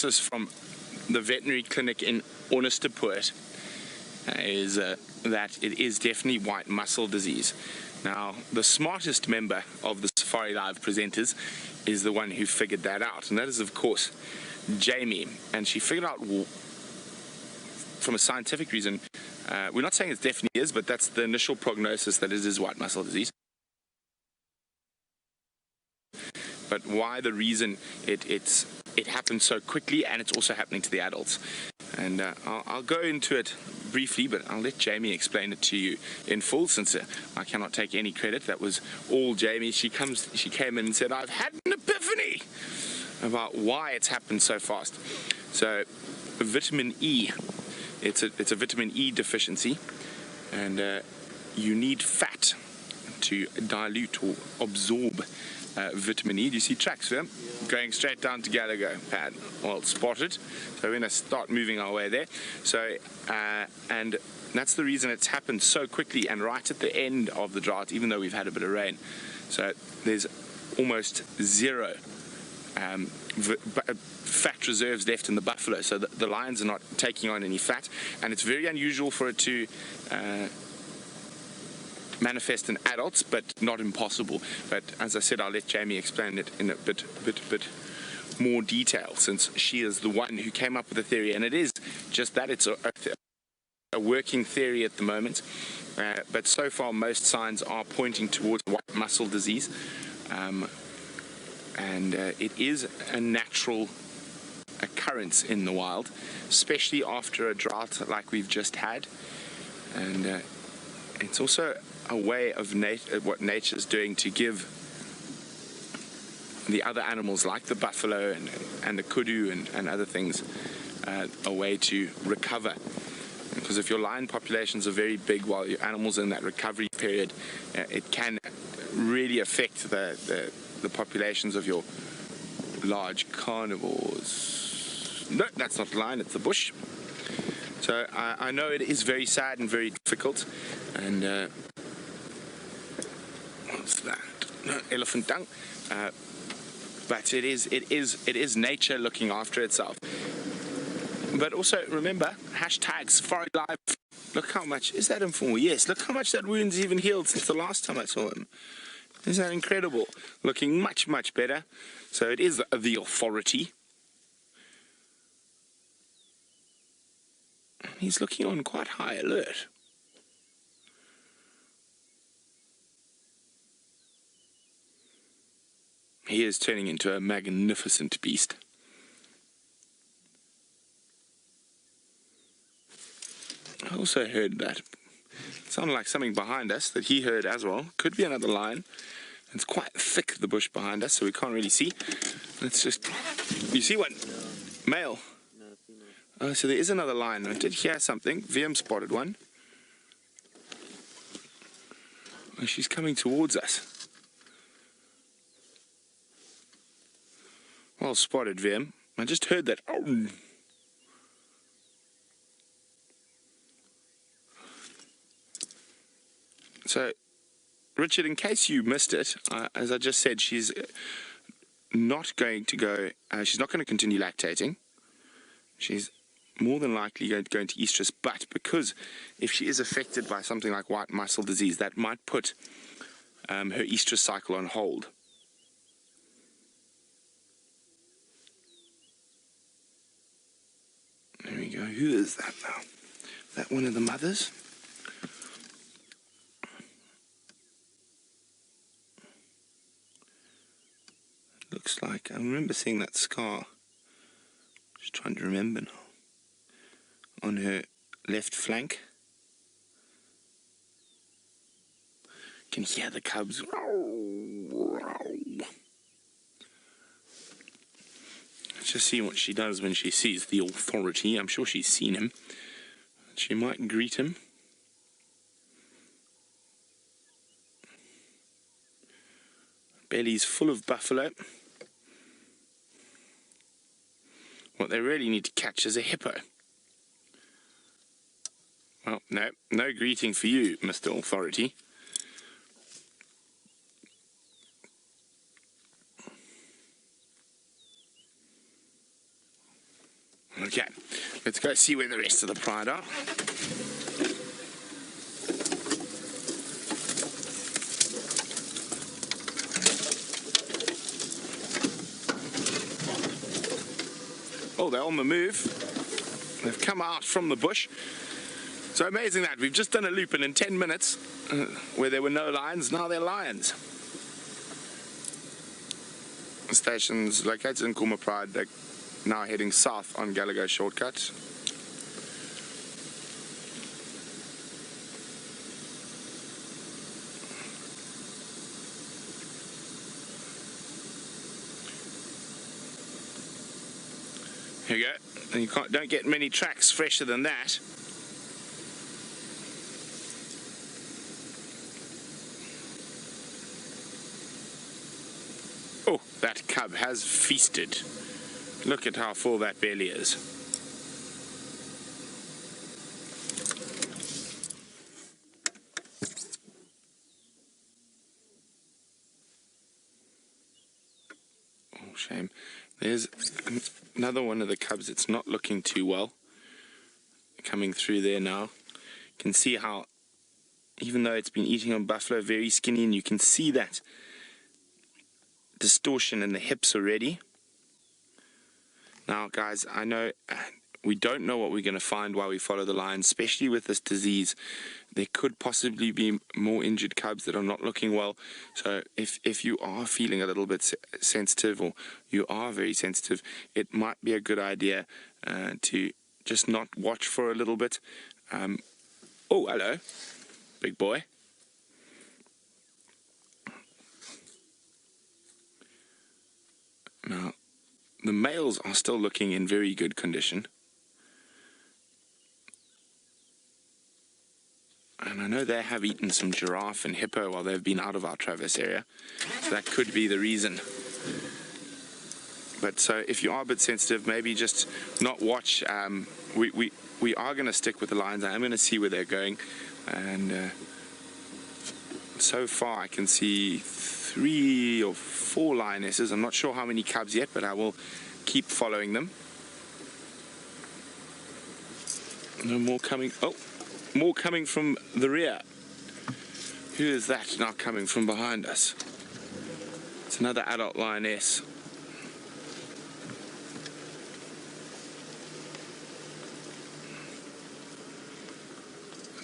prognosis from the veterinary clinic in Ornesteport is that it is definitely white muscle disease. Now, the smartest member of the Safari Live presenters is the one who figured that out, and that is, of course, Jamie. And she figured out from a scientific reason, we're not saying it definitely is, but that's the initial prognosis, that it is white muscle disease. But why the reason it happens so quickly, and it's also happening to the adults. And I'll go into it briefly, but I'll let Jamie explain it to you in full, since I cannot take any credit. That was all Jamie. She came in and said, I've had an epiphany about why it's happened so fast. So vitamin E, it's a vitamin E deficiency, and you need fat to dilute or absorb vitamin E. Do you see tracks there? Yeah. Going straight down to Gallagher pad. Well, spotted. So we're going to start moving our way there. So, and that's the reason it's happened so quickly and right at the end of the drought, even though we've had a bit of rain. So there's almost zero fat reserves left in the buffalo. So the lions are not taking on any fat, and it's very unusual for it to manifest in adults, but not impossible. But as I said, I'll let Jamie explain it in a bit more detail, since she is the one who came up with the theory, and it is just that. It's a working theory at the moment, but so far most signs are pointing towards white muscle disease, and it is a natural occurrence in the wild, especially after a drought like we've just had. And it's also a way of what nature's doing to give the other animals, like the buffalo and the kudu and other things, a way to recover. Because if your lion populations are very big while your animals are in that recovery period, it can really affect the populations of your large carnivores. No, that's not the lion, it's the bush. So I know it is very sad and very difficult, and what's that? No, elephant dung. But it is nature looking after itself. But also remember, hashtag Safari Live. Look how much is that info. Yes, look how much that wound's even healed since the last time I saw him. Isn't that incredible? Looking much better. So it is the authority. He's looking on quite high alert. He is turning into a magnificent beast. I also heard that. It sounded like something behind us that he heard as well. Could be another lion. It's quite thick, the bush behind us, so we can't really see. Let's just... You see one? Male? Oh, so there is another lion. I did hear something. VM spotted one. Oh, she's coming towards us. Well spotted, VM. I just heard that. Oh. So, Richard, in case you missed it, as I just said, she's not going to go, she's not going to continue lactating. She's more than likely going to go into estrus, but because if she is affected by something like white muscle disease, that might put her estrus cycle on hold. There we go. Who is that now? That one of the mothers? Looks like, I remember seeing that scar. Just trying to remember now. On her left flank. You can hear the cubs. Let's just see what she does when she sees the authority. I'm sure she's seen him. She might greet him. Belly's full of buffalo. What they really need to catch is a hippo. Well, no greeting for you, Mr. Authority. Okay, let's go see where the rest of the pride are. Oh, they're on the move. They've come out from the bush. So amazing that we've just done a loop, and in 10 minutes, where there were no lions, now they're lions. The station's located in Nkuhuma Pride. They're now heading south on Gallagher shortcut. Here you go. And you don't get many tracks fresher than that. Oh, that cub has feasted. Look at how full that belly is. Oh, shame. There's another one of the cubs. It's not looking too well. Coming through there now. You can see how, even though it's been eating on buffalo, very skinny, and you can see that distortion in the hips already. Now, guys, I know we don't know what we're going to find while we follow the line, especially with this disease. There could possibly be more injured cubs that are not looking well. So if you are feeling a little bit sensitive, or you are very sensitive, it might be a good idea to just not watch for a little bit. Oh, hello, big boy. Now, the males are still looking in very good condition. And I know they have eaten some giraffe and hippo while they've been out of our Traverse area. So that could be the reason. But so if you are a bit sensitive, maybe just not watch. We are going to stick with the lions. I am going to see where they're going. And so far I can see 3 or 4 lionesses. I'm not sure how many cubs yet, but I will keep following them. No more coming. Oh, more coming from the rear. Who is that now coming from behind us? It's another adult lioness.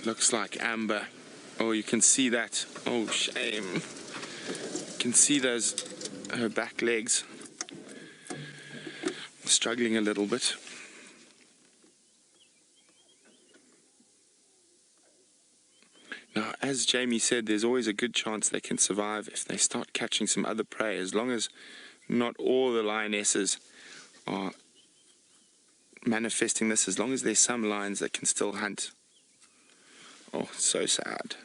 Looks like amber. Oh, you can see that. Oh, shame. You can see her back legs struggling a little bit. Now, as Jamie said, there's always a good chance they can survive if they start catching some other prey, as long as not all the lionesses are manifesting this, as long as there's some lions that can still hunt. Oh, so sad.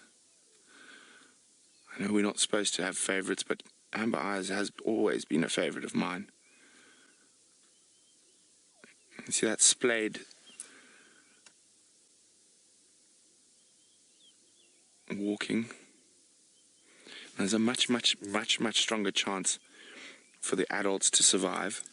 I know we're not supposed to have favorites, but Amber Eyes has always been a favorite of mine. You see that splayed walking? There's a much stronger chance for the adults to survive.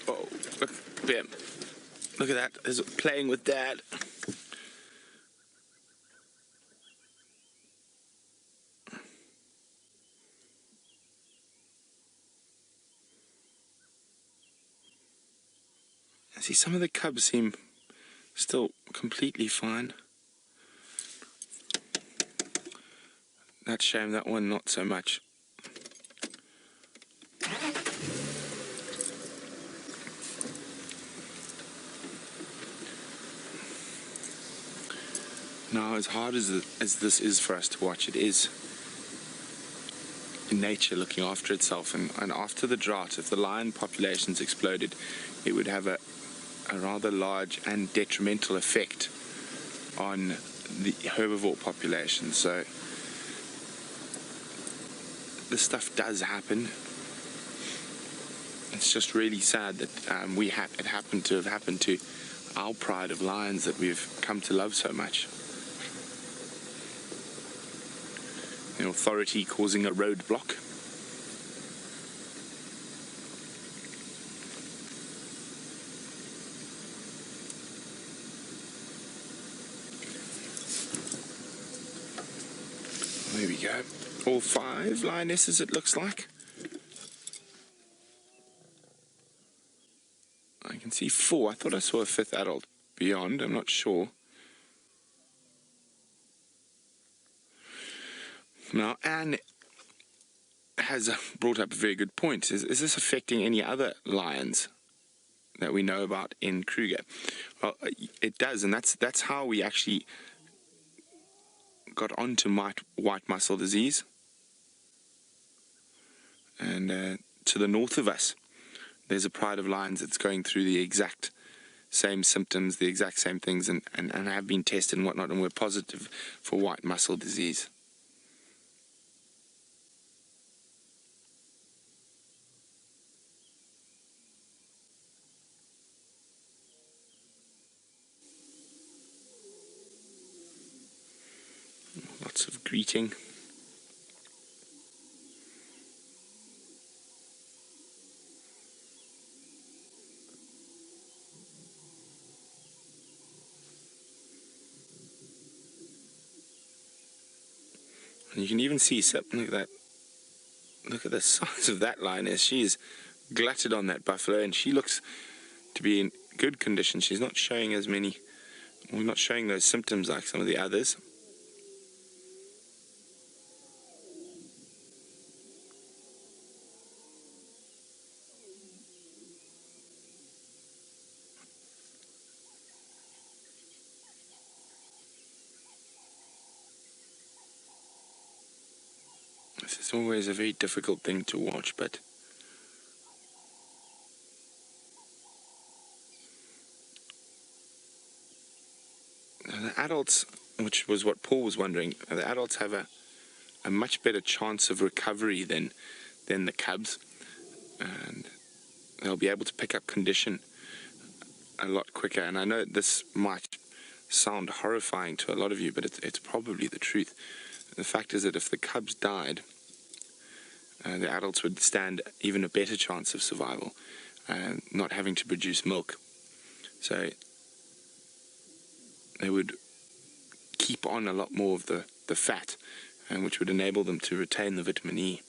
Oh, look, Bim. Look at that. He's playing with Dad. See, some of the cubs seem still completely fine. That's a shame, that one not so much. Now, as hard as this is for us to watch, it is in nature looking after itself. And after the drought, if the lion populations exploded, it would have a rather large and detrimental effect on the herbivore population. So this stuff does happen. it's just really sad that it happened to have happened to our pride of lions that we've come to love so much. The authority causing a roadblock. There we go. All 5 lionesses, it looks like. I can see 4. I thought I saw a 5th adult beyond. I'm not sure. Now, Anne has brought up a very good point. Is this affecting any other lions that we know about in Kruger? Well, it does, and that's how we actually got onto white muscle disease. And to the north of us, there's a pride of lions that's going through the exact same symptoms, the exact same things, and have been tested and whatnot, and we're positive for white muscle disease. Lots of greeting. And you can even see something like that. Look at the size of that lioness. She is glutted on that buffalo, and she looks to be in good condition. She's not showing as many, or not showing those symptoms like some of the others. This is always a very difficult thing to watch, but the adults, which was what Paul was wondering, the adults have a much better chance of recovery than the cubs, and they'll be able to pick up condition a lot quicker. And I know this might sound horrifying to a lot of you, but it's probably the truth. The fact is that if the cubs died, the adults would stand even a better chance of survival, not having to produce milk. So they would keep on a lot more of the fat, which would enable them to retain the vitamin E.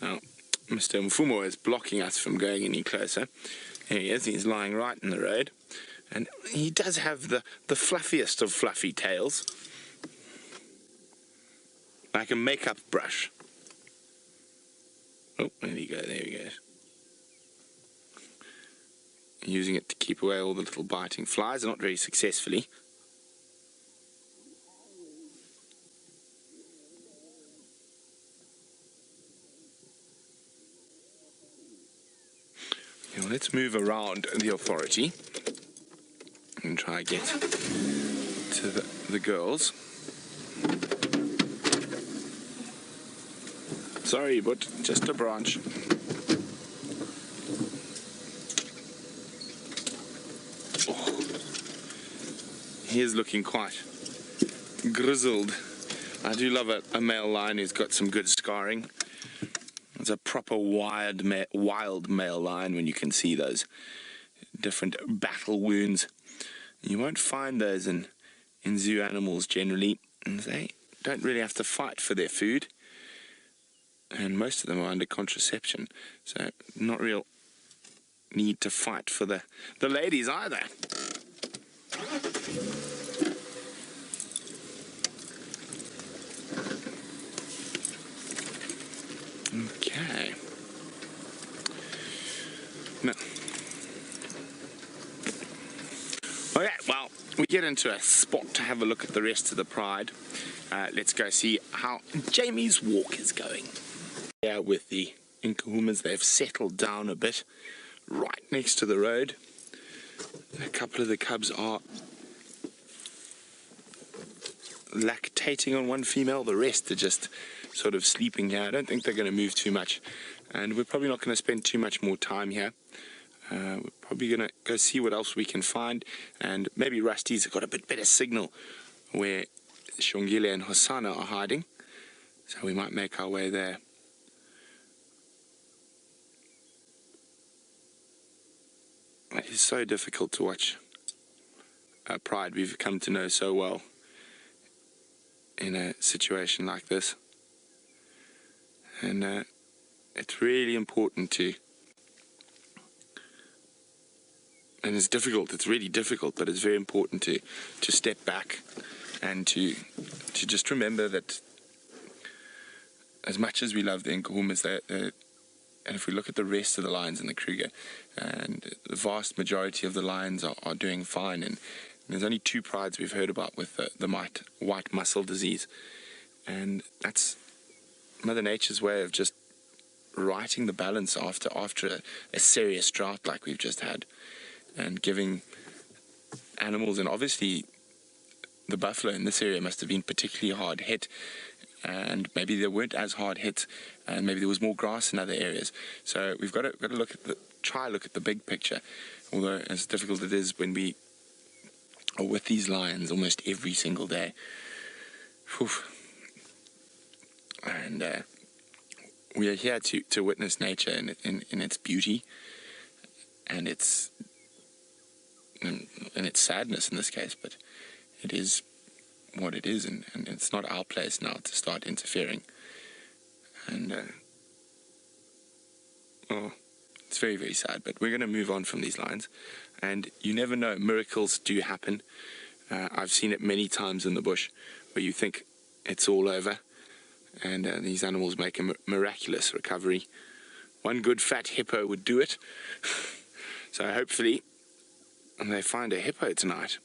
Now, Mr. Mfumo is blocking us from going any closer. Here he is, he's lying right in the road. And he does have the fluffiest of fluffy tails. Like a makeup brush. Oh, there we go, there we go. Using it to keep away all the little biting flies, not very successfully. Now let's move around the authority and try to get to the girls. Sorry, but just a branch. Oh, he is looking quite grizzled. I do love a male lion who's got some good scarring. It's a proper wild male lion when you can see those different battle wounds. You won't find those in zoo animals generally. And they don't really have to fight for their food. And most of them are under contraception. So not real need to fight for the ladies either. Okay. Now, okay, well, we get into a spot to have a look at the rest of the pride. Let's go see how Jamie's walk is going. Yeah, with the Nkuhumas, they've settled down a bit right next to the road. A couple of the cubs are lactating on one female, the rest are just sort of sleeping here. I don't think they're going to move too much, and we're probably not going to spend too much more time here. We're probably going to go see what else we can find, and maybe Rusty's got a bit better signal where Shongile and Hosanna are hiding, so we might make our way there. It is so difficult to watch Pride we've come to know so well in a situation like this, and it's really important to, and it's difficult, it's really difficult, but it's very important to step back and to just remember that as much as we love the Nkuhumas, and if we look at the rest of the lions in the Kruger, and the vast majority of the lions are doing fine, and there's only 2 prides we've heard about with the white muscle disease, and that's Mother Nature's way of just righting the balance after a serious drought like we've just had, and giving animals, and obviously the buffalo in this area must have been particularly hard hit, and maybe they weren't as hard hit, and maybe there was more grass in other areas. So we've got to try look at the big picture, although as difficult it is when we are with these lions almost every single day. Whew. And we are here to witness nature in its beauty and its sadness in this case, but it is what it is, and it's not our place now to start interfering. And it's very, very sad, but we're going to move on from these lines. And you never know, miracles do happen. I've seen it many times in the bush where you think it's all over, and these animals make a miraculous recovery. One good fat hippo would do it. So hopefully they find a hippo tonight.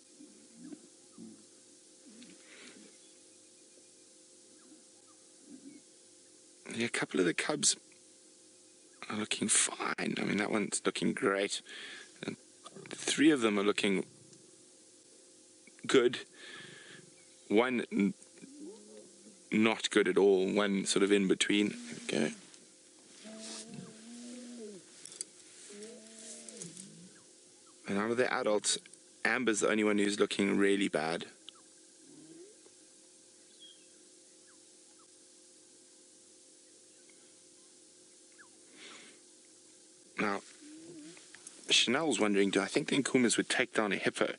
Yeah, a couple of the cubs are looking fine. I mean, that one's looking great. And 3 of them are looking good. One not good at all. One sort of in between. Okay. And out of the adults, Amber's the only one who's looking really bad. Now, Chanel's wondering, do I think the Nkuhumas would take down a hippo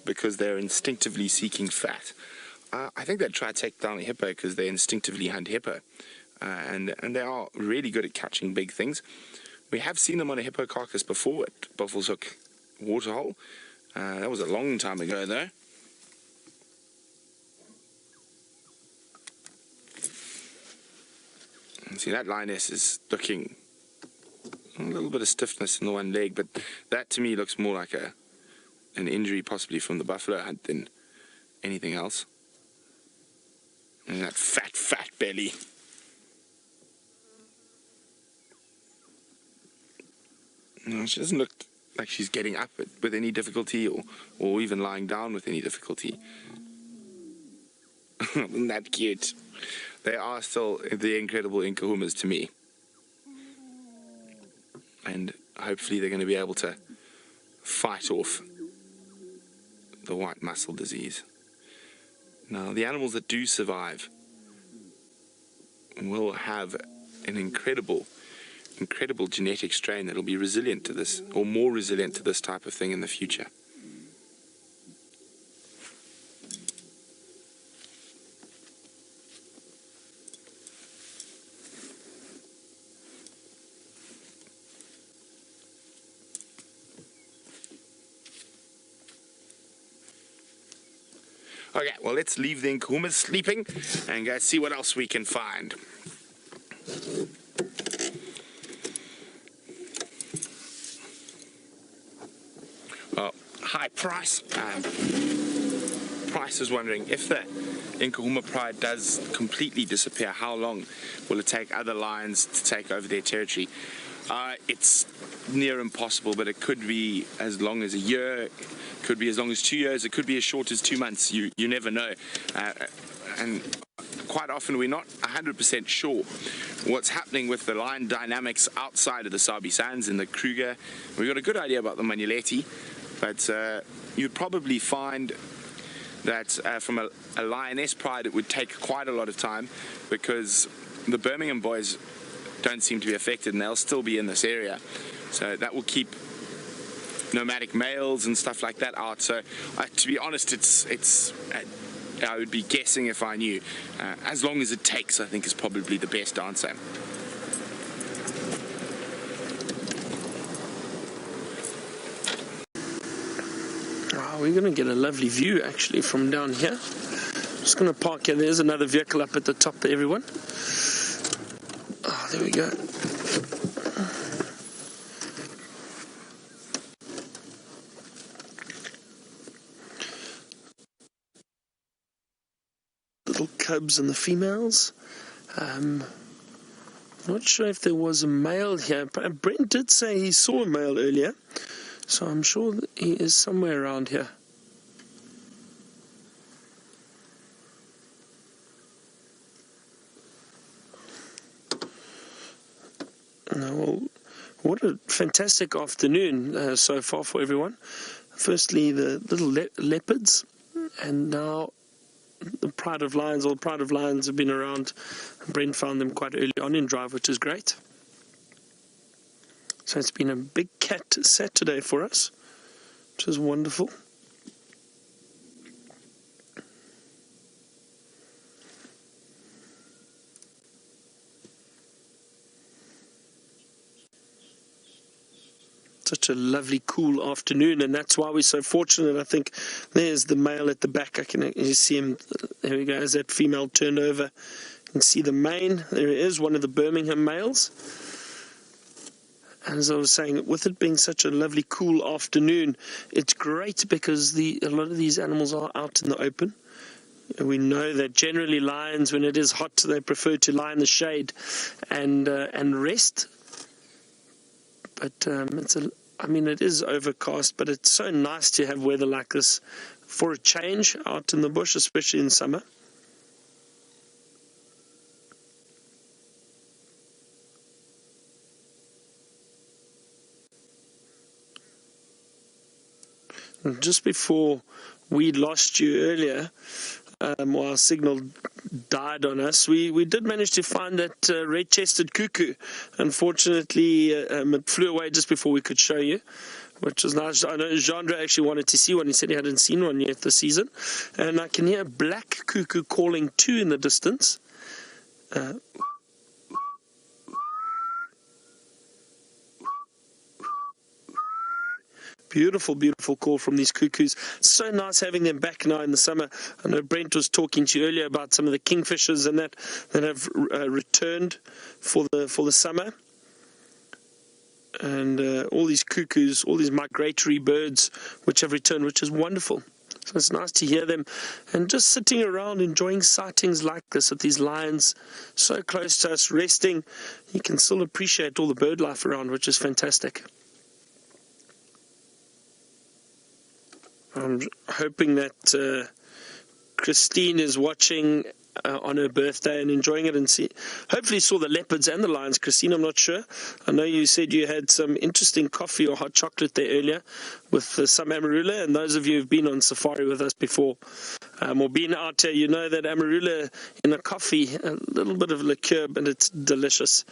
because they're instinctively seeking fat? I think they'd try to take down a hippo because they instinctively hunt hippo. And they are really good at catching big things. We have seen them on a hippo carcass before at Buffalo's Hook Waterhole. That was a long time ago, though. And see, that lioness is looking a little bit of stiffness in the one leg, but that to me looks more like an injury possibly from the buffalo hunt than anything else. And that fat belly. No, she doesn't look like she's getting up with any difficulty, or even lying down with any difficulty. Isn't that cute? They are still the incredible Nkuhumas to me. And hopefully they're going to be able to fight off the white muscle disease. Now, the animals that do survive will have an incredible genetic strain that will be resilient to this, or more resilient to this type of thing in the future. Okay, well, let's leave the Nkuhumas sleeping and go see what else we can find. Well, hi, Price. Price is wondering if the Nkuhuma Pride does completely disappear, how long will it take other lions to take over their territory? It's near impossible, but it could be as long as a year, could be as long as 2 years, it could be as short as 2 months. You never know. And quite often we're not 100% sure what's happening with the lion dynamics outside of the Sabi Sands in the Kruger. We've got a good idea about the Manuleti, but you'd probably find that from a lioness pride it would take quite a lot of time, because the Birmingham boys don't seem to be affected and they'll still be in this area, so that will keep nomadic males and stuff like that out. So to be honest, it's I would be guessing if I knew. As long as it takes, I think, is probably the best answer. Wow, we're going to get a lovely view actually from down here. Just going to park here. There's another vehicle up at the top there, everyone. Oh, there we go. Little cubs and the females. Not sure if there was a male here. Brent did say he saw a male earlier, so I'm sure that he is somewhere around here. Well, what a fantastic afternoon so far for everyone. Firstly, the little leopards, and now the Pride of Lions. All Pride of Lions have been around. Brent found them quite early on in drive, which is great. So it's been a big cat Saturday for us, which is wonderful. Such a lovely, cool afternoon, and that's why we're so fortunate. I think there's the male at the back. You see him. There we go. As that female turned over, you can see the mane. There it is, one of the Birmingham males. And as I was saying, with it being such a lovely, cool afternoon, it's great because a lot of these animals are out in the open. We know that generally lions, when it is hot, they prefer to lie in the shade and rest. But it is overcast, but it's so nice to have weather like this for a change out in the bush, especially in summer. And just before we lost you earlier, while our signal died on us, we did manage to find that red-chested cuckoo. Unfortunately, it flew away just before we could show you, which was nice. I know Jandra actually wanted to see one. He said he hadn't seen one yet this season. And I can hear a black cuckoo calling too in the distance. Beautiful, beautiful call from these cuckoos. So nice having them back now in the summer. I know Brent was talking to you earlier about some of the kingfishers and that have returned for the summer. And all these cuckoos, all these migratory birds which have returned, which is wonderful. So it's nice to hear them and just sitting around enjoying sightings like this of these lions so close to us resting. You can still appreciate all the bird life around, which is fantastic. I'm hoping that Christine is watching on her birthday and enjoying it, and hopefully saw the leopards and the lions. Christine, I'm not sure. I know you said you had some interesting coffee or hot chocolate there earlier with some amarula, and those of you who've been on safari with us before or been out here, you know that amarula in a coffee, a little bit of liqueur, but it's delicious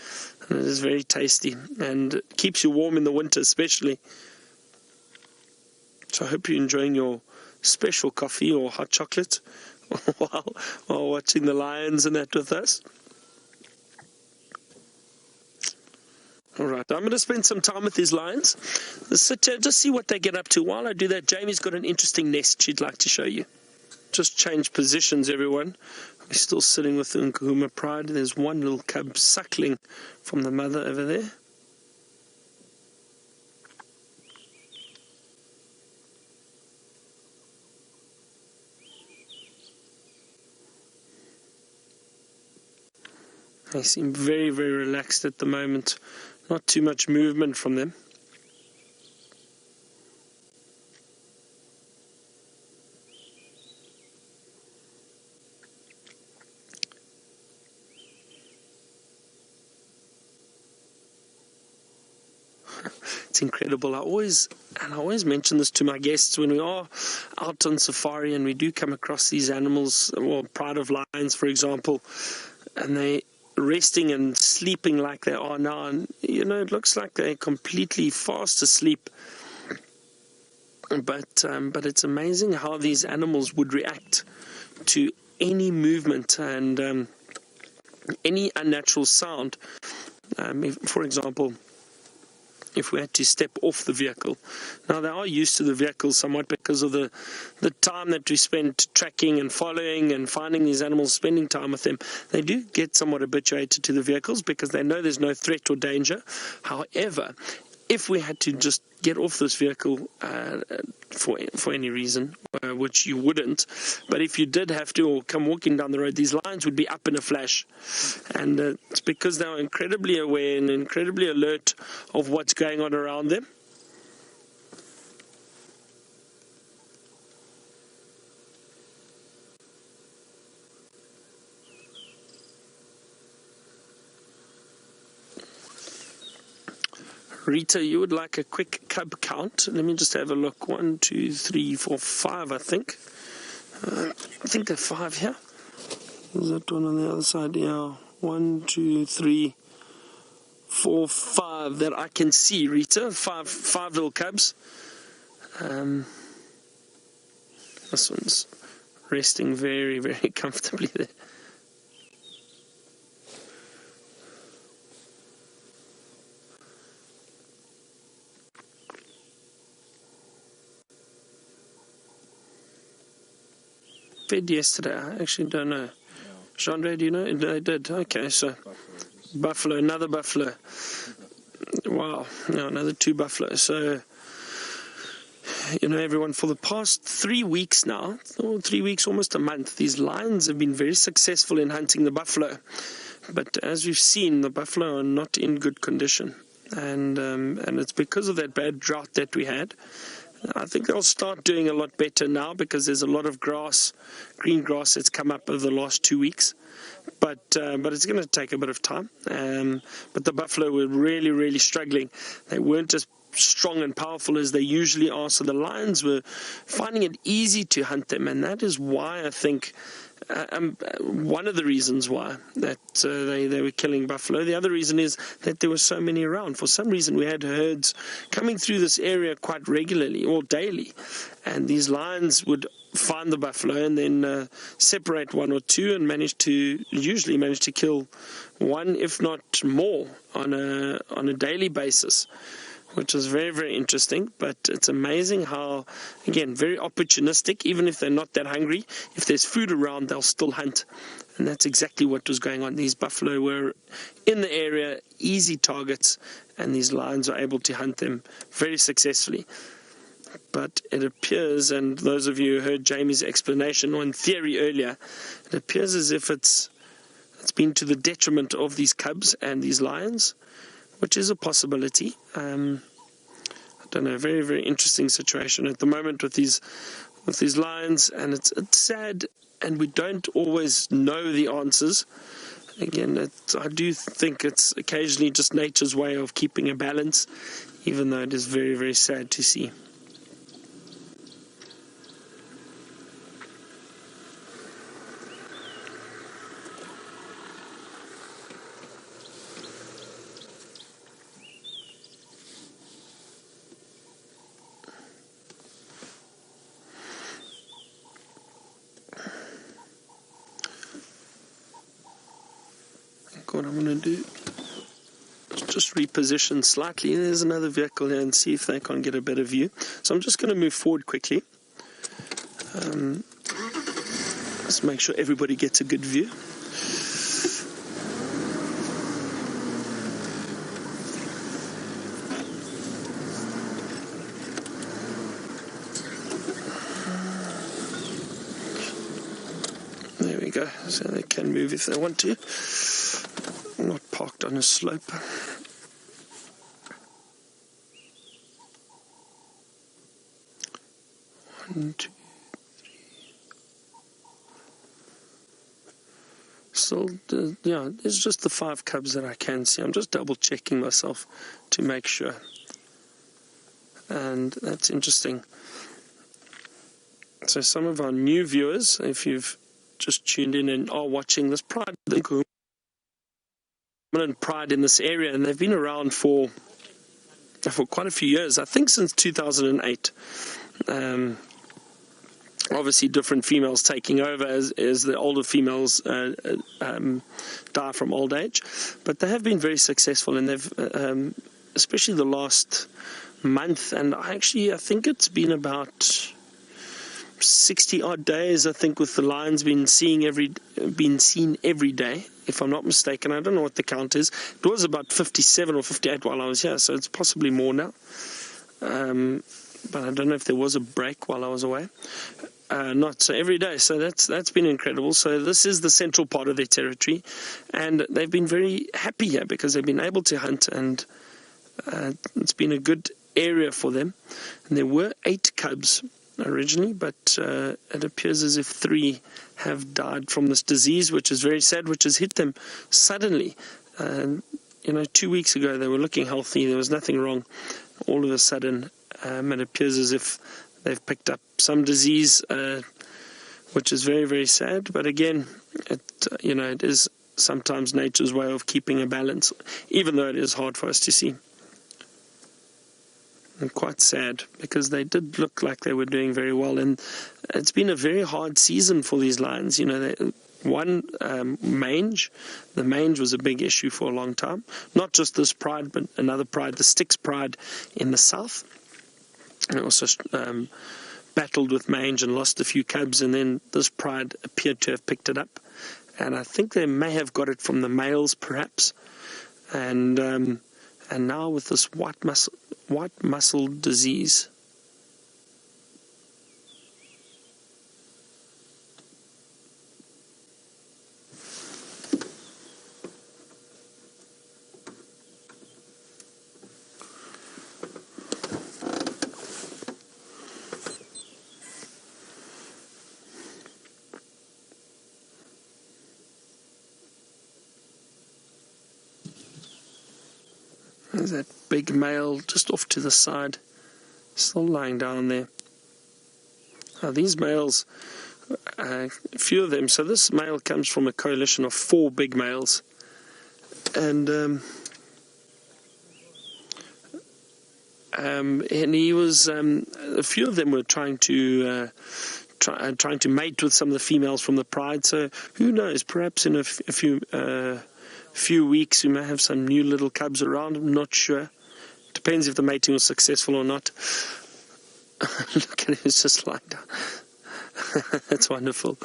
and it is very tasty and it keeps you warm in the winter especially. So I hope you're enjoying your special coffee or hot chocolate while watching the lions and that with us. All right, I'm going to spend some time with these lions. Let's sit here, just see what they get up to. While I do that, Jamie's got an interesting nest she'd like to show you. Just change positions, everyone. We're still sitting with the Nkuhuma Pride. There's one little cub suckling from the mother over there. They seem very, very relaxed at the moment. Not too much movement from them. It's incredible. I always mention this to my guests when we are out on safari and we do come across these animals, or pride of lions, for example, and they resting and sleeping like they are now, and it looks like they're completely fast asleep. But it's amazing how these animals would react to any movement and any unnatural sound. For example, if we had to step off the vehicle. Now, they are used to the vehicle somewhat because of the time that we spend tracking and following and finding these animals, spending time with them. They do get somewhat habituated to the vehicles because they know there's no threat or danger. However, if we had to just get off this vehicle for any reason, which you wouldn't, but if you did have to, or come walking down the road, these lions would be up in a flash. And it's because they are incredibly aware and incredibly alert of what's going on around them. Rita, you would like a quick cub count? Let me just have a look. 1, 2, 3, 4, 5, I think. I think there are 5 here. Is that one on the other side? Yeah. 1, 2, 3, 4, 5 that I can see, Rita. Five little cubs. This one's resting very, very comfortably there. Fed yesterday. I actually don't know. Chandra, do you know? They did. Okay, so buffalo, another buffalo. Wow, no, another 2 buffalo. So, everyone, for the past 3 weeks now, or 3 weeks, almost a month, these lions have been very successful in hunting the buffalo. But as we've seen, the buffalo are not in good condition, and it's because of that bad drought that we had. I think they'll start doing a lot better now because there's a lot of grass, green grass that's come up over the last 2 weeks. But it's going to take a bit of time. But the buffalo were really, really struggling. They weren't as strong and powerful as they usually are. So the lions were finding it easy to hunt them. And that is why I think one of the reasons why that they were killing buffalo. The other reason is that there were so many around. For some reason, we had herds coming through this area quite regularly or daily, and these lions would find the buffalo and then separate 1 or 2 and usually manage to kill 1, if not more, on a daily basis, which is very, very interesting. But it's amazing how, again, very opportunistic. Even if they're not that hungry, if there's food around, they'll still hunt. And that's exactly what was going on. These buffalo were in the area, easy targets, and these lions were able to hunt them very successfully. But it appears, and those of you who heard Jamie's explanation or in theory earlier, it appears as if it's been to the detriment of these cubs and these lions, which is a possibility. I don't know, very, very interesting situation at the moment with these lions, and it's sad, and we don't always know the answers. Again, I do think it's occasionally just nature's way of keeping a balance, even though it is very, very sad to see. What I'm going to do is just reposition slightly. There's another vehicle here, and see if they can't get a better view. So I'm just going to move forward quickly. Let's make sure everybody gets a good view. There we go. So they can move if they want to. parked on a slope. One, two, still, yeah, there's just the 5 cubs that I can see. I'm just double checking myself to make sure. And that's interesting. So some of our new viewers, if you've just tuned in and are watching this Pride, the Nkuhuma Pride in this area, and they've been around for quite a few years, I think since 2008. Obviously different females taking over as the older females die from old age, but they have been very successful, and they've especially the last month, and I think it's been about 60 odd days, I think, with the lions been seen every day, if I'm not mistaken. I don't know what the count is. It was about 57 or 58 while I was here, so it's possibly more now. But I don't know if there was a break while I was away. Not so every day, so that's been incredible. So this is the central part of their territory, and they've been very happy here because they've been able to hunt, and it's been a good area for them. And there were 8 cubs originally, but it appears as if 3 have died from this disease, which is very sad, which has hit them suddenly. 2 weeks ago they were looking healthy, there was nothing wrong. All of a sudden it appears as if they've picked up some disease, which is very, very sad. But again, it is sometimes nature's way of keeping a balance, even though it is hard for us to see. And quite sad, because they did look like they were doing very well, and it's been a very hard season for these lions. Mange. The mange was a big issue for a long time. Not just this pride, but another pride, the Styx Pride in the south. And also battled with mange and lost a few cubs, and then this pride appeared to have picked it up. And I think they may have got it from the males, perhaps. And now with this white muscle disease, there's that big male just off to the side, still lying down there. Now these males, a few of them, so this male comes from a coalition of 4 big males, and he was, a few of them were trying to mate with some of the females from the pride. So who knows, perhaps in a few weeks we may have some new little cubs around. I'm not sure. Depends if the mating was successful or not. Look at him, he's just lying down. That's wonderful.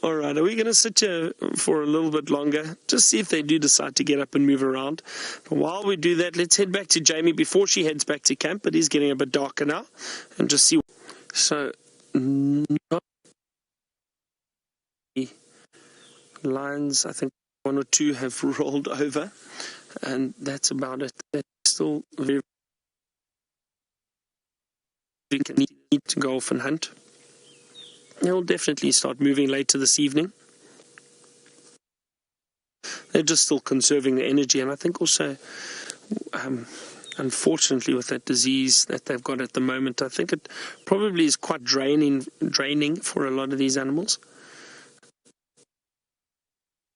All right, are we going to sit here for a little bit longer? Just see if they do decide to get up and move around. But while we do that, let's head back to Jamie before she heads back to camp. It is getting a bit darker now, and just see. So, lions, I think 1 or 2 have rolled over, and that's about it. They're still very need to go off and hunt. They'll definitely start moving later this evening. They're just still conserving the energy, and I think also, unfortunately, with that disease that they've got at the moment, I think it probably is quite draining for a lot of these animals.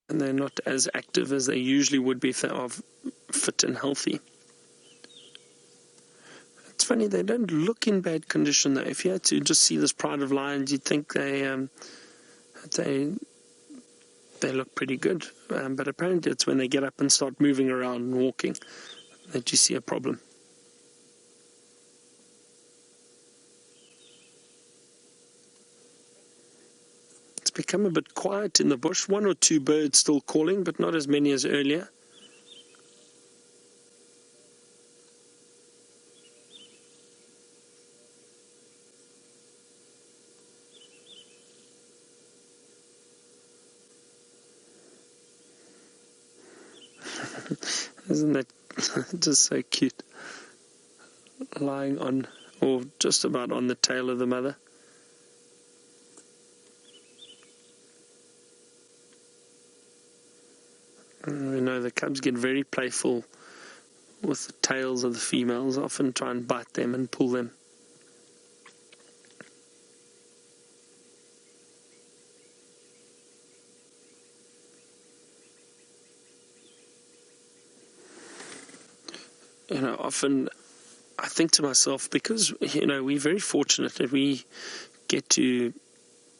And they're not as active as they usually would be if they are fit and healthy. It's funny, they don't look in bad condition though. If you had to just see this pride of lions, you'd think they look pretty good. But apparently it's when they get up and start moving around and walking that you see a problem. It's become a bit quiet in the bush. 1 or 2 birds still calling, but not as many as earlier. Isn't that just so cute? Lying on, or just about on the tail of the mother. And we know the cubs get very playful with the tails of the females, often try and bite them and pull them. Often I think to myself, because, we're very fortunate that we get to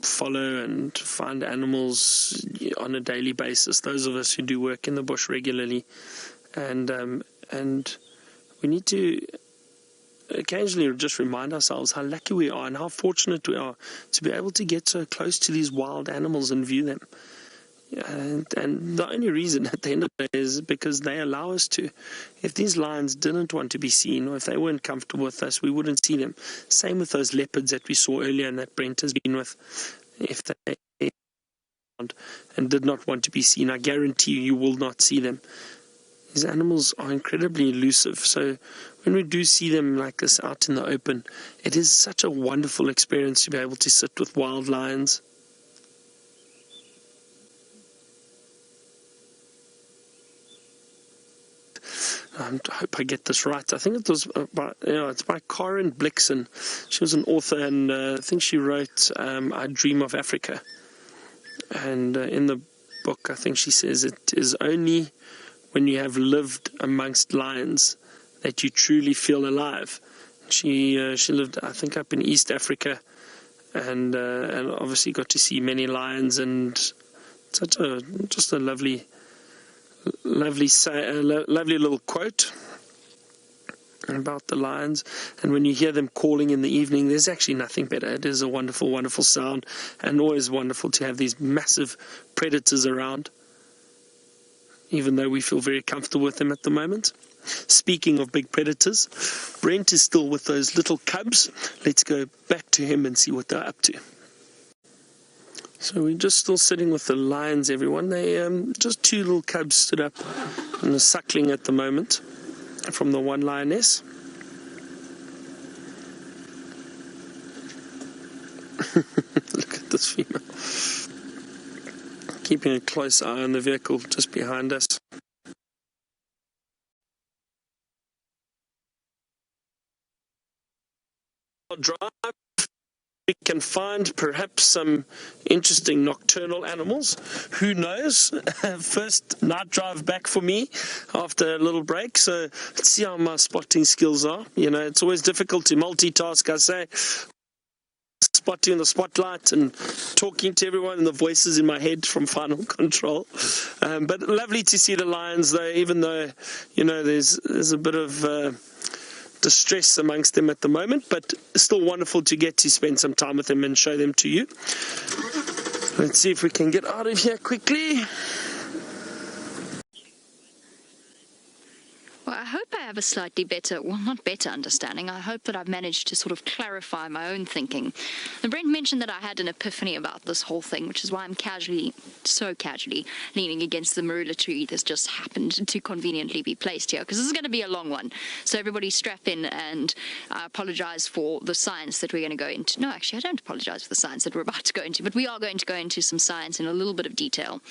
follow and find animals on a daily basis, those of us who do work in the bush regularly, and we need to occasionally just remind ourselves how lucky we are and how fortunate we are to be able to get so close to these wild animals and view them. And the only reason at the end of the day is because they allow us to. If these lions didn't want to be seen, or if they weren't comfortable with us, we wouldn't see them. Same with those leopards that we saw earlier and that Brent has been with. If they and did not want to be seen, I guarantee you will not see them. These animals are incredibly elusive, so when we do see them like this out in the open, it is such a wonderful experience to be able to sit with wild lions. I hope I get this right. I think it was it's by Karen Blixen. She was an author, and I think she wrote I Dream of Africa. And in the book, I think she says it is only when you have lived amongst lions that you truly feel alive. She lived, I think, up in East Africa, and obviously got to see many lions, and just a lovely little quote about the lions. And when you hear them calling in the evening, there's actually nothing better. It is a wonderful, wonderful sound, and always wonderful to have these massive predators around, even though we feel very comfortable with them at the moment. Speaking of big predators, Brent is still with those little cubs. Let's go back to him and see what they're up to. So we're just still sitting with the lions, everyone. They just two little cubs stood up and are suckling at the moment from the one lioness. Look at this female. Keeping a close eye on the vehicle just behind us. Drive. We can find perhaps some interesting nocturnal animals. Who knows? First night drive back for me after a little break. So let's see how my spotting skills are. It's always difficult to multitask, I say. Spotting the spotlight and talking to everyone and the voices in my head from Final Control. But lovely to see the lions, though, even though, there's a bit of distress amongst them at the moment, but still wonderful to get to spend some time with them and show them to you. Let's see if we can get out of here quickly. Well, I hope I have a slightly better, well, not better understanding. I hope that I've managed to sort of clarify my own thinking. And Brent mentioned that I had an epiphany about this whole thing, which is why I'm so casually leaning against the marula tree that's just happened to conveniently be placed here, because this is going to be a long one. So everybody strap in, and I apologize for the science that we're going to go into. No, actually, I don't apologize for the science that we're about to go into, but we are going to go into some science in a little bit of detail.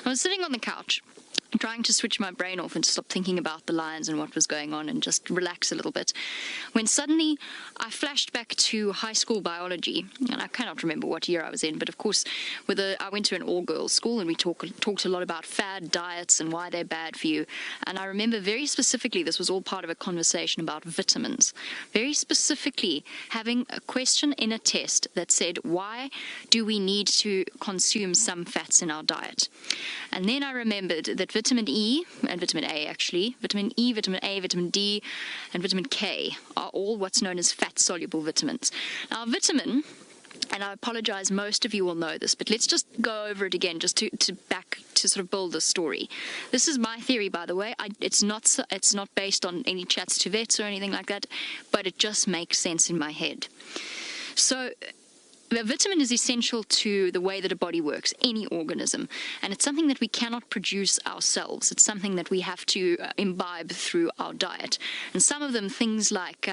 I was sitting on the couch, trying to switch my brain off and stop thinking about the lions and what was going on and just relax a little bit, when suddenly I flashed back to high school biology, and I cannot remember what year I was in, but of course I went to an all-girls school, and we talked a lot about fad diets and why they're bad for you. And I remember very specifically, this was all part of a conversation about vitamins, very specifically having a question in a test that said, why do we need to consume some fats in our diet? And then I remembered that vitamin E, and vitamin A actually, vitamin E, vitamin A, vitamin D, and vitamin K are all what's known as fat-soluble vitamins. Now, vitamin, and I apologize, most of you will know this, but let's just go over it again just to sort of build the story. This is my theory, by the way. It's not based on any chats to vets or anything like that, but it just makes sense in my head. So The vitamin is essential to the way that a body works, any organism, and it's something that we cannot produce ourselves. It's something that we have to imbibe through our diet. And some of them, things like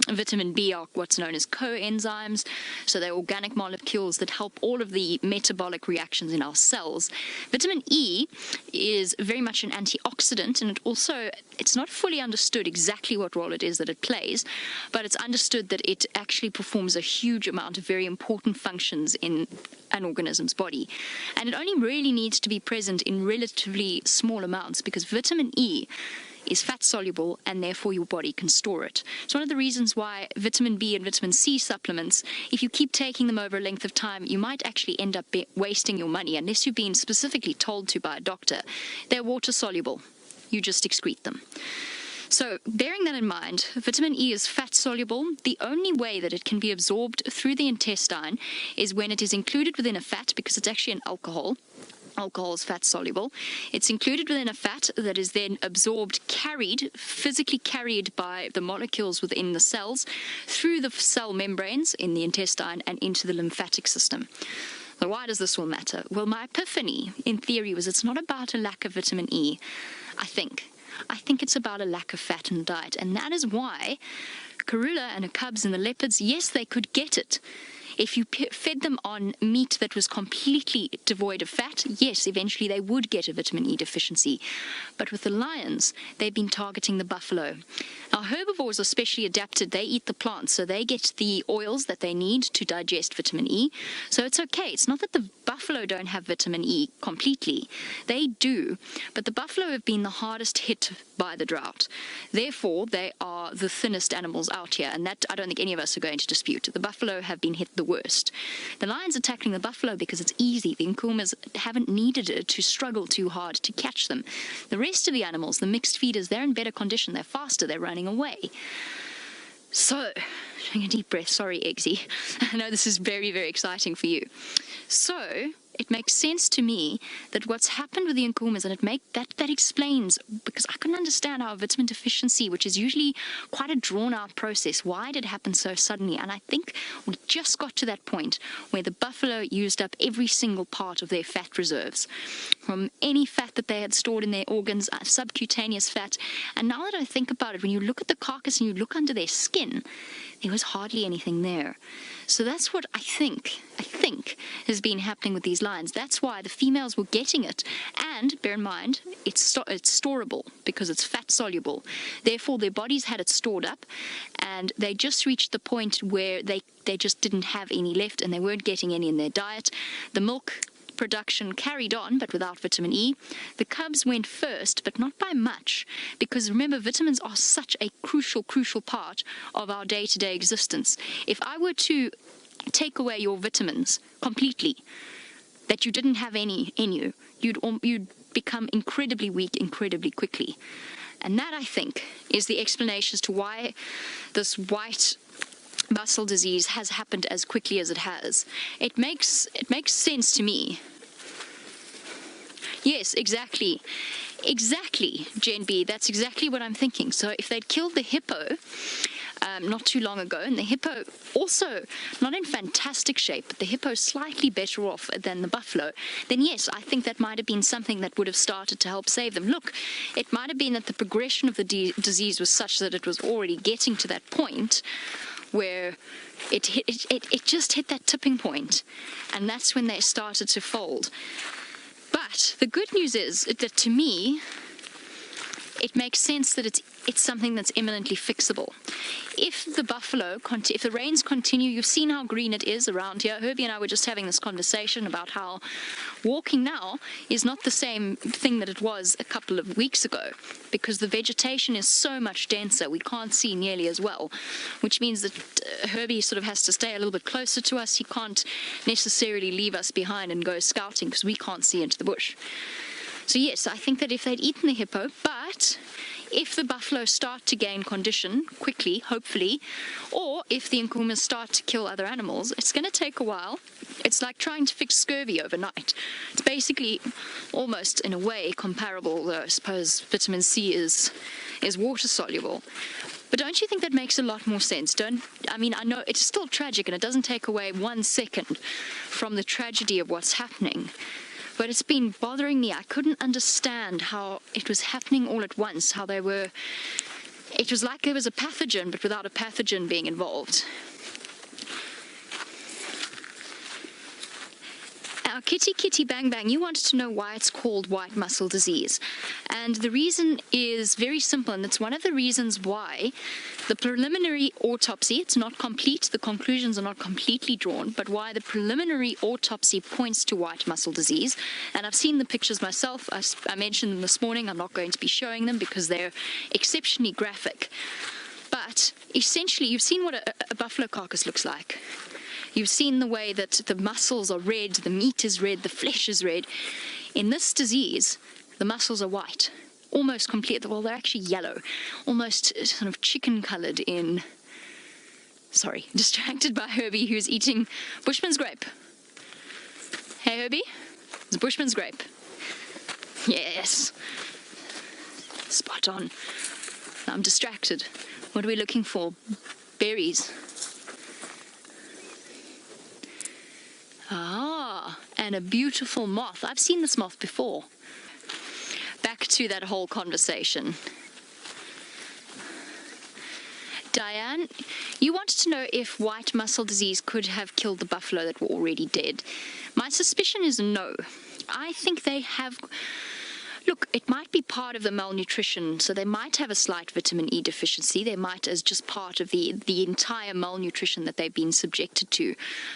vitamin B, are what's known as coenzymes, so they're organic molecules that help all of the metabolic reactions in our cells. Vitamin E is very much an antioxidant, and it's not fully understood exactly what role it is that it plays, but it's understood that it actually performs a huge amount of very important functions in an organism's body. And it only really needs to be present in relatively small amounts because vitamin E is fat soluble and therefore your body can store it. It's one of the reasons why vitamin B and vitamin C supplements, if you keep taking them over a length of time, you might actually end up wasting your money unless you've been specifically told to by a doctor. They're water soluble. You just excrete them. So bearing that in mind, vitamin E is fat soluble. The only way that it can be absorbed through the intestine is when it is included within a fat, because it's actually an alcohol. Alcohol is fat soluble. It's included within a fat that is then absorbed, physically carried by the molecules within the cells through the cell membranes in the intestine and into the lymphatic system. So why does this all matter? Well, my epiphany, in theory, was it's not about a lack of vitamin E, I think it's about a lack of fat in the diet, and that is why Karula and the cubs and the leopards, yes, they could get it. If you fed them on meat that was completely devoid of fat, yes, eventually they would get a vitamin E deficiency. But with the lions, they've been targeting the buffalo. Now, herbivores are specially adapted. They eat the plants, so they get the oils that they need to digest vitamin E. So it's okay. It's not that the buffalo don't have vitamin E completely. They do, but the buffalo have been the hardest hit by the drought. Therefore, they are the thinnest animals out here, and that I don't think any of us are going to dispute. The buffalo have been hit the worst. The lions are tackling the buffalo because it's easy. The Nkuhumas haven't needed it to struggle too hard to catch them. The rest of the animals, the mixed feeders, they're in better condition. They're faster. They're running away. So, taking a deep breath. Sorry, Eggsy. I know this is very, very exciting for you. So, it makes sense to me that what's happened with the Nkuhumas, and that explains, because I couldn't understand how a vitamin deficiency, which is usually quite a drawn-out process, why did it happen so suddenly? And I think we just got to that point where the buffalo used up every single part of their fat reserves, from any fat that they had stored in their organs, subcutaneous fat. And now that I think about it, when you look at the carcass and you look under their skin, there was hardly anything there. So that's what I think has been happening with these lions. That's why the females were getting it. And bear in mind, it's storable because it's fat soluble. Therefore, their bodies had it stored up, and they just reached the point where they just didn't have any left, and they weren't getting any in their diet. The milk production carried on, but without vitamin E. The cubs went first, but not by much, because remember, vitamins are such a crucial part of our day-to-day existence. If I were to take away your vitamins completely, that you didn't have any in you, you'd become incredibly weak incredibly quickly. And that, I think, is the explanation as to why this white muscle disease has happened as quickly as it has. It makes sense to me. Yes, exactly, Jen B. That's exactly what I'm thinking. So if they'd killed the hippo not too long ago, and the hippo also not in fantastic shape, but the hippo slightly better off than the buffalo, then yes, I think that might have been something that would have started to help save them. Look, it might have been that the progression of the disease was such that it was already getting to that point where it just hit that tipping point, and that's when they started to fold. But the good news is that, to me, it makes sense that it's something that's imminently fixable. If the rains continue, you've seen how green it is around here. Herbie and I were just having this conversation about how walking now is not the same thing that it was a couple of weeks ago, because the vegetation is so much denser. We can't see nearly as well, which means that Herbie sort of has to stay a little bit closer to us. He can't necessarily leave us behind and go scouting because we can't see into the bush. So yes, I think that if they'd eaten the hippo, but if the buffalo start to gain condition quickly, hopefully, or if the Nkuhumas start to kill other animals, it's going to take a while. It's like trying to fix scurvy overnight. It's basically almost, in a way, comparable, though I suppose vitamin C is water soluble. But don't you think that makes a lot more sense? I mean, I know it's still tragic and it doesn't take away 1 second from the tragedy of what's happening. But it's been bothering me. I couldn't understand how it was happening all at once, how they were... It was like there was a pathogen, but without a pathogen being involved. Now, Kitty Bang Bang, you wanted to know why it's called white muscle disease. And the reason is very simple, and it's one of the reasons why the preliminary autopsy, it's not complete, the conclusions are not completely drawn, but why the preliminary autopsy points to white muscle disease. And I've seen the pictures myself. I mentioned them this morning. I'm not going to be showing them because they're exceptionally graphic. But essentially, you've seen what a buffalo carcass looks like. You've seen the way that the muscles are red, the meat is red, the flesh is red. In this disease, the muscles are white, almost complete. Well, they're actually yellow, almost sort of chicken-coloured in... Sorry, distracted by Herbie, who's eating Bushman's grape. Hey, Herbie, it's Bushman's grape. Yes. Spot on. I'm distracted. What are we looking for? Berries. Ah, and a beautiful moth. I've seen this moth before. Back to that whole conversation. Diane, you wanted to know if white muscle disease could have killed the buffalo that were already dead. My suspicion is no. I think they have... Look, it might be part of the malnutrition, so they might have a slight vitamin E deficiency. They might as just part of the entire malnutrition that they've been subjected to.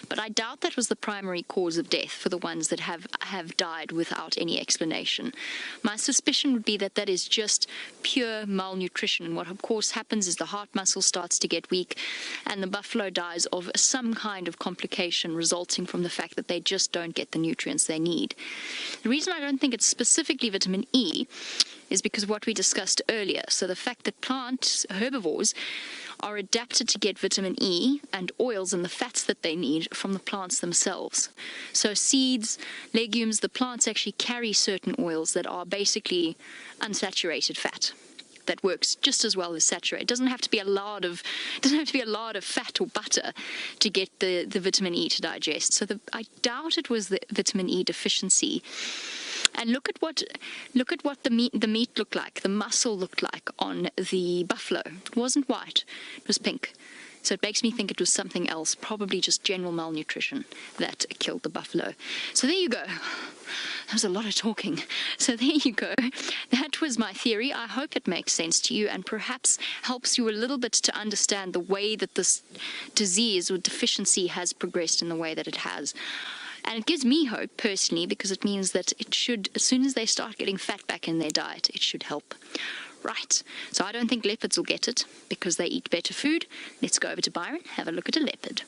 But I doubt that was the primary cause of death for the ones that have died without any explanation. My suspicion would be that that is just pure malnutrition. And what, of course, happens is the heart muscle starts to get weak and the buffalo dies of some kind of complication resulting from the fact that they just don't get the nutrients they need. The reason I don't think it's specifically vitamin E is because of what we discussed earlier. So the fact that plant herbivores are adapted to get vitamin E and oils and the fats that they need from the plants themselves. So seeds, legumes, the plants actually carry certain oils that are basically unsaturated fat that works just as well as saturated. It doesn't have to be a lot of fat or butter to get the vitamin E to digest. So I doubt it was the vitamin E deficiency. And look at what the meat looked like, the muscle looked like on the buffalo. It wasn't white, it was pink. So it makes me think it was something else, probably just general malnutrition that killed the buffalo. So there you go. That was a lot of talking. So there you go. That was my theory. I hope it makes sense to you and perhaps helps you a little bit to understand the way that this disease or deficiency has progressed in the way that it has. And it gives me hope, personally, because it means that it should, as soon as they start getting fat back in their diet, it should help. Right, so I don't think leopards will get it, because they eat better food. Let's go over to Byron, have a look at a leopard.